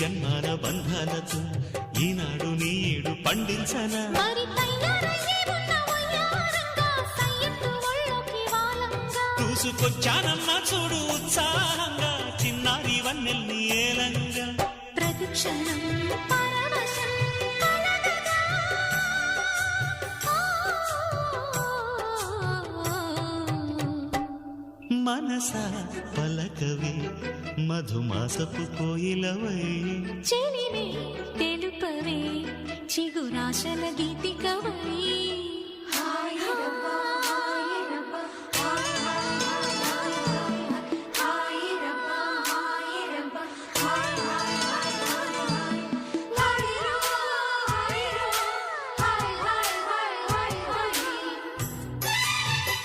జన్మాల బంధాలతో ఈనాడు నీడు పండించనా మరి తయారయ్యే ఉన్న వయ్యారంగా సయ్యత్తు ఒళ్ళోకి వాలంగా చూసుకొచ్చానమ్మా చూడు ఉత్సాహంగా చిన్నారి వన్నెల్ని ఏలంగా ప్రతిక్షణం పరవశం కలగగా మనసా పలకవే మధుమాసపు కోయిలవై చెలిమే తెలుపవే చిగురాశల గీతికవై